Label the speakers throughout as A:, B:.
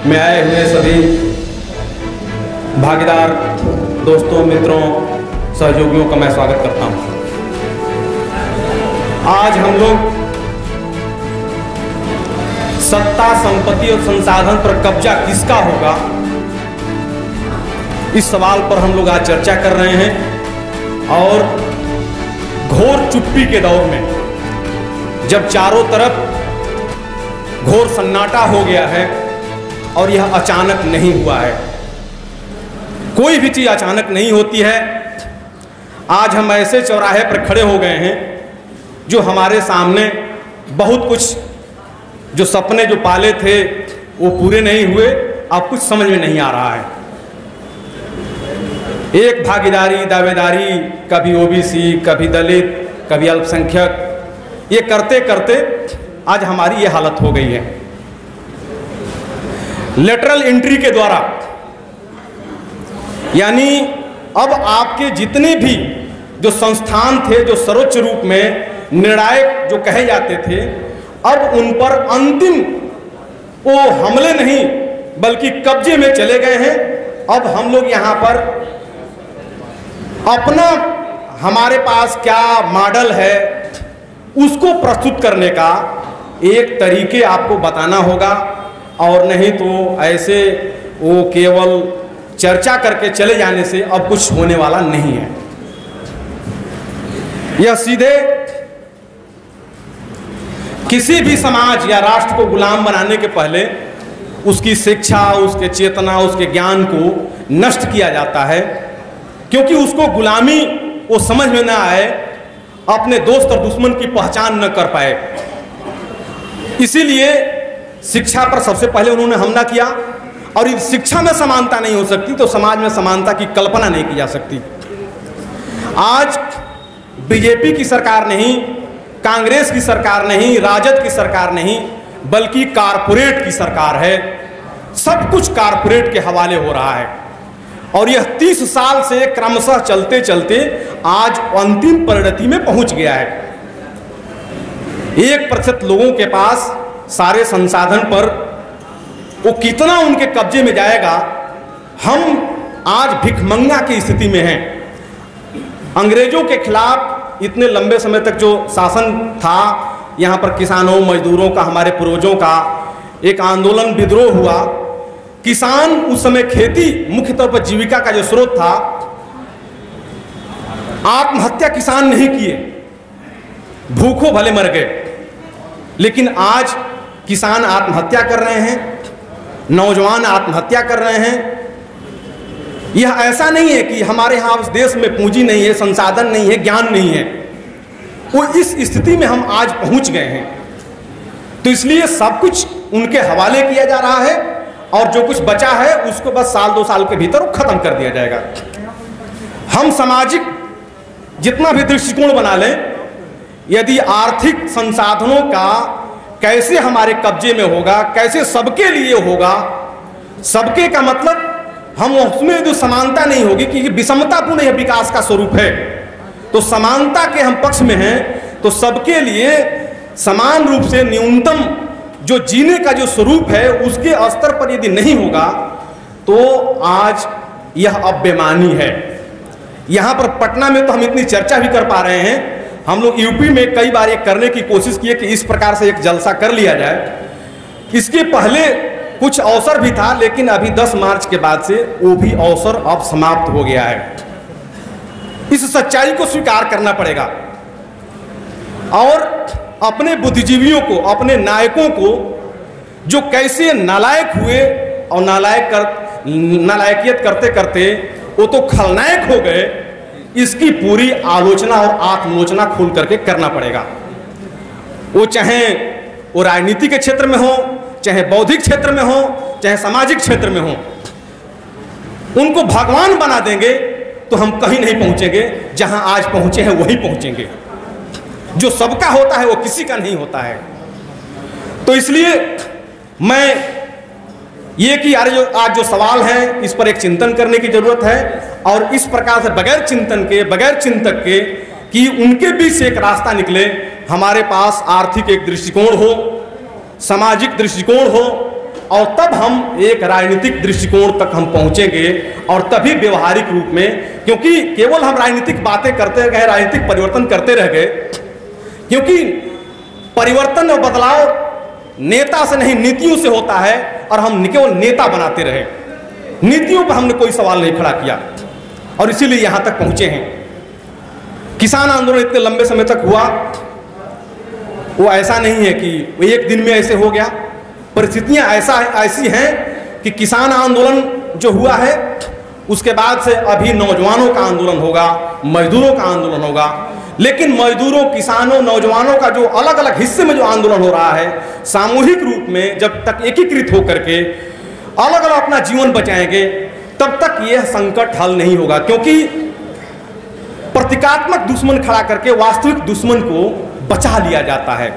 A: में आए हुए सभी भागीदार दोस्तों, मित्रों, सहयोगियों का मैं स्वागत करता हूं। आज हम लोग सत्ता, संपत्ति और संसाधन पर कब्जा किसका होगा, इस सवाल पर हम लोग आज चर्चा कर रहे हैं। और घोर चुप्पी के दौर में, जब चारों तरफ घोर सन्नाटा हो गया है और यह अचानक नहीं हुआ है, कोई भी चीज अचानक नहीं होती है। आज हम ऐसे चौराहे पर खड़े हो गए हैं जो हमारे सामने बहुत कुछ, जो सपने जो पाले थे वो पूरे नहीं हुए, अब कुछ समझ में नहीं आ रहा है। एक भागीदारी, दावेदारी, कभी ओबीसी, कभी दलित, कभी अल्पसंख्यक, ये करते करते आज हमारी ये हालत हो गई है। लेटरल एंट्री के द्वारा, यानी अब आपके जितने भी जो संस्थान थे, जो सर्वोच्च रूप में निर्णायक जो कहे जाते थे, अब उन पर अंतिम वो हमले नहीं बल्कि कब्जे में चले गए हैं। अब हम लोग यहाँ पर अपना, हमारे पास क्या मॉडल है उसको प्रस्तुत करने का एक तरीके आपको बताना होगा, और नहीं तो ऐसे वो केवल चर्चा करके चले जाने से अब कुछ होने वाला नहीं है। यह सीधे किसी भी समाज या राष्ट्र को गुलाम बनाने के पहले उसकी शिक्षा, उसके चेतना, उसके ज्ञान को नष्ट किया जाता है, क्योंकि उसको गुलामी वो समझ में ना आए, अपने दोस्त और दुश्मन की पहचान न कर पाए। इसीलिए शिक्षा पर सबसे पहले उन्होंने हमला किया, और इस शिक्षा में समानता नहीं हो सकती तो समाज में समानता की कल्पना नहीं की जा सकती। आज बीजेपी की सरकार नहीं, कांग्रेस की सरकार नहीं, राजद की सरकार नहीं, बल्कि कारपोरेट की सरकार है। सब कुछ कारपोरेट के हवाले हो रहा है, और यह 30 साल से क्रमशः चलते चलते आज अंतिम परिणति में पहुंच गया है। 1% लोगों के पास सारे संसाधन पर वो कितना उनके कब्जे में जाएगा। हम आज भिखमंगा की स्थिति में हैं। अंग्रेजों के खिलाफ इतने लंबे समय तक जो शासन था, यहाँ पर किसानों, मजदूरों का, हमारे पूर्वजों का एक आंदोलन, विद्रोह हुआ। किसान उस समय खेती मुख्य तौर पर जीविका का जो स्रोत था, आत्महत्या किसान नहीं किए, भूखों भले मर गए, लेकिन आज किसान आत्महत्या कर रहे हैं, नौजवान आत्महत्या कर रहे हैं। यह ऐसा नहीं है कि हमारे यहाँ उस देश में पूंजी नहीं है, संसाधन नहीं है, ज्ञान नहीं है। वो इस स्थिति में हम आज पहुंच गए हैं, तो इसलिए सब कुछ उनके हवाले किया जा रहा है, और जो कुछ बचा है उसको बस साल 2 साल के भीतर खत्म कर दिया जाएगा। हम सामाजिक जितना भी दृष्टिकोण बना लें, यदि आर्थिक संसाधनों का कैसे हमारे कब्जे में होगा, कैसे सबके लिए होगा, सबके का मतलब हम उसमें जो समानता नहीं होगी, क्योंकि विषमतापूर्ण यह विकास का स्वरूप है। तो समानता के हम पक्ष में हैं, तो सबके लिए समान रूप से न्यूनतम जो जीने का जो स्वरूप है उसके स्तर पर यदि नहीं होगा तो आज यह अब बेमानी है। यहाँ पर पटना में तो हम इतनी चर्चा भी कर पा रहे हैं। हम लोग यूपी में कई बार ये करने की कोशिश किए कि इस प्रकार से एक जलसा कर लिया जाए। इसके पहले कुछ अवसर भी था, लेकिन अभी 10 मार्च के बाद से वो भी अवसर अब समाप्त हो गया है। इस सच्चाई को स्वीकार करना पड़ेगा, और अपने बुद्धिजीवियों को, अपने नायकों को, जो कैसे नालायक हुए और नालायकियत करते करते वो तो खलनायक हो गए, इसकी पूरी आलोचना और आत्मलोचना खोल करके करना पड़ेगा। वो चाहे वो राजनीति के क्षेत्र में हो, चाहे बौद्धिक क्षेत्र में हो, चाहे सामाजिक क्षेत्र में हो, उनको भगवान बना देंगे तो हम कहीं नहीं पहुंचेंगे। जहां आज पहुंचे हैं वहीं पहुंचेंगे। जो सबका होता है वो किसी का नहीं होता है। तो इसलिए मैं ये कि यार जो आज जो सवाल है इस पर एक चिंतन करने की जरूरत है, और इस प्रकार से बगैर चिंतन के, बगैर चिंतक के, कि उनके बीच से एक रास्ता निकले। हमारे पास आर्थिक एक दृष्टिकोण हो, सामाजिक दृष्टिकोण हो, और तब हम एक राजनीतिक दृष्टिकोण तक हम पहुंचेंगे, और तभी व्यवहारिक रूप में, क्योंकि केवल हम राजनीतिक बातें करते गए, राजनीतिक परिवर्तन करते रह गए, क्योंकि परिवर्तन और बदलाव नेता से नहीं नीतियों से होता है, और हम केवल नेता बनाते रहे, नीतियों पर हमने कोई सवाल नहीं खड़ा किया, और इसीलिए यहां तक पहुंचे हैं। किसान आंदोलन इतने लंबे समय तक हुआ, वो ऐसा नहीं है कि वो एक दिन में ऐसे हो गया। परिस्थितियां ऐसी हैं कि किसान आंदोलन जो हुआ है उसके बाद से अभी नौजवानों का आंदोलन होगा, मजदूरों का आंदोलन होगा, लेकिन मजदूरों, किसानों, नौजवानों का जो अलग अलग हिस्से में जो आंदोलन हो रहा है, सामूहिक रूप में जब तक एकीकृत होकर के अलग अलग अपना जीवन बचाएंगे तब तक यह संकट हल नहीं होगा, क्योंकि प्रतीकात्मक दुश्मन खड़ा करके वास्तविक दुश्मन को बचा लिया जाता है।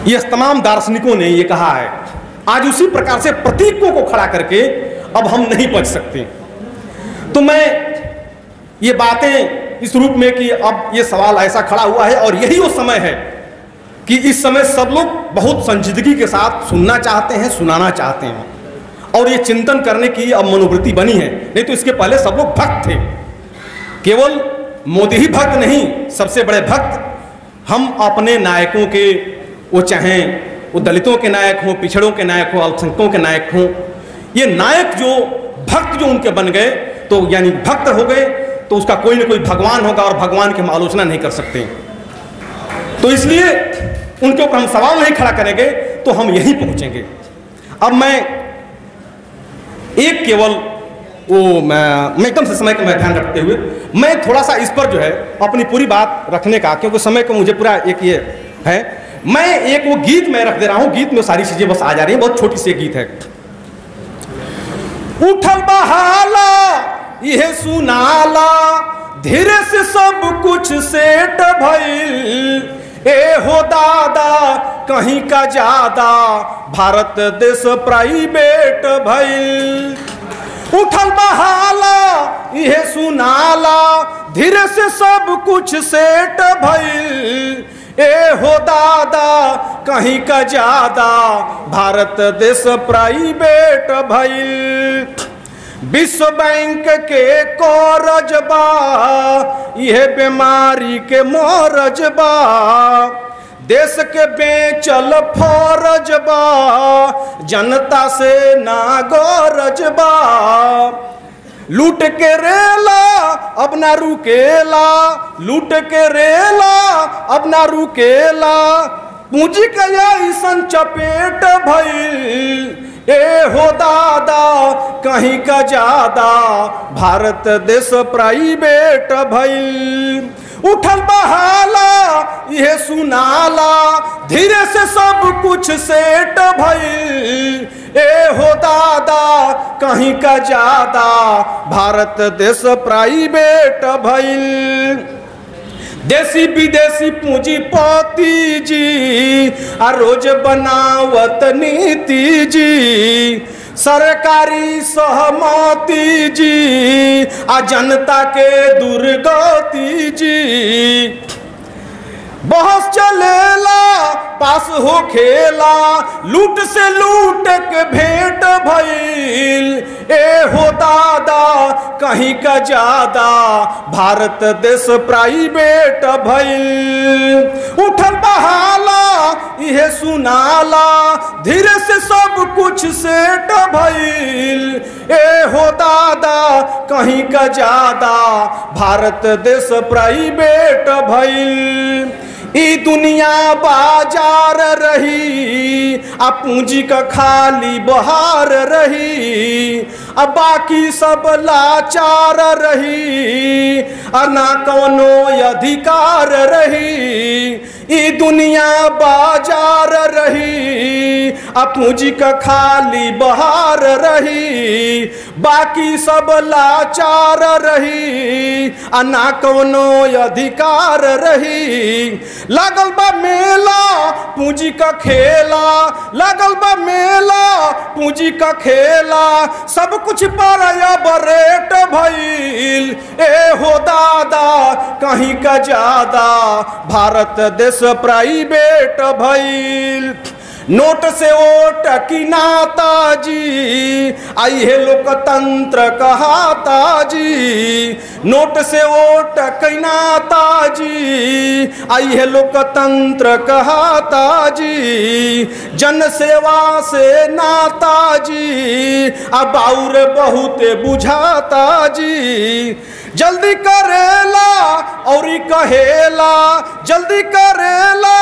A: यह तमाम दार्शनिकों ने यह कहा है। आज उसी प्रकार से प्रतीकों को खड़ा करके अब हम नहीं बच सकते। तो मैं ये बातें इस रूप में कि अब ये सवाल ऐसा खड़ा हुआ है, और यही वो समय है कि इस समय सब लोग बहुत संजीदगी के साथ सुनना चाहते हैं, सुनाना चाहते हैं, और ये चिंतन करने की अब मनोवृत्ति बनी है। नहीं तो इसके पहले सब लोग भक्त थे। केवल मोदी ही भक्त नहीं, सबसे बड़े भक्त हम अपने नायकों के, वो चाहें वो दलितों के नायक हों, पिछड़ों के नायक हों, अल्पसंख्यकों के नायक हों, ये नायक जो भक्त जो उनके बन गए, तो यानी भक्त हो गए, तो उसका कोई ना कोई भगवान होगा, और भगवान की हम आलोचना नहीं कर सकते। तो इसलिए उनके ऊपर हम सवाल नहीं खड़ा करेंगे तो हम यहीं पहुंचेंगे। अब मैं एक केवल वो मैं एकदम से समय का मैं ध्यान रखते हुए मैं थोड़ा सा इस पर जो है अपनी पूरी बात रखने का, क्योंकि समय को मुझे पूरा एक ये है, मैं एक वो गीत मैं रख दे रहा हूं। गीत में सारी चीजें बस आ जा रही हैं, बहुत छोटी सी गीत है। उठल बहाला यह सुनाला, धीरे से सब कुछ सेट भइल, ए हो दादा कहीं का ज्यादा, भारत देश प्राइवेट भइल। उठल बहाला यह सुनाला, धीरे से सब कुछ सेट भइल, ए हो दादा कहीं का ज्यादा, भारत देश प्राइवेट भइल। विश्व बैंक के कर्ज बा, यह बीमारी के मरज बा, देश के बेचल फौरज बा, जनता से ना गरज बा, लूट के रेला अब ना रुकेला, लूट के रेला अब ना रुकेला, पूंजी का ऐसन चपेट भइल, ए हो दादा कहीं का ज्यादा, भारत देश प्राइवेट भइल। उठल बहाला यह सुनाला, धीरे से सब कुछ सेट भइल, ए हो दादा कहीं का ज्यादा, भारत देश प्राइवेट भइल। देसी विदेशी पूंजीपति जी आ रोज बनावत नीति जी, सरकारी सहमति जी आ जनता के दुर्गति जी, बहस चलेला पास हो खेला, लूट से लूट के भेंट भइल, ए हो दादा कहीं का ज्यादा, भारत देश प्राइवेट भइल। उठल बहाला यह सुनाला, धीरे से सब कुछ सेट भइल, ए हो दादा कहीं का ज्यादा, भारत देश प्राइवेट भइल। ई दुनिया बाजार रही, आ पूंजी का खाली बहार रही, अब बाकी सब लाचार रही, आ ना कौनो अधिकार रही। ई दुनिया बाजार रही, आ पूंजी का खाली बहार रही, बाकी सब लाचार रही, आ ना कौनो अधिकार रही। लागल बा मेला पूंजी का खेला, लागल बा मेला पूंजी का खेला, सब कुछ पर अब रेट भइल, ए हो दादा कहीं का ज्यादा, भारत देश प्राइवेट भइल। नोट से वोट की नाता जी, आई है लोकतंत्र कहाता जी। नोट से वोट की नाता जी, आई है लोकतंत्र कहाता जी। जन सेवा से नाता जी, अब और बहुत बुझाता जी। जल्दी करेला और कहेला, जल्दी करेला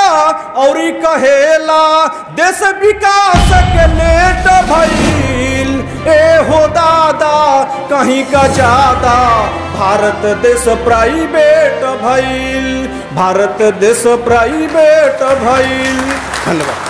A: और कहेला, देश विकास के लेट भइल। ए हो दादा कहीं का ज्यादा, भारत देश प्राइवेट भइल, भारत देश प्राइवेट भइल। धन्यवाद।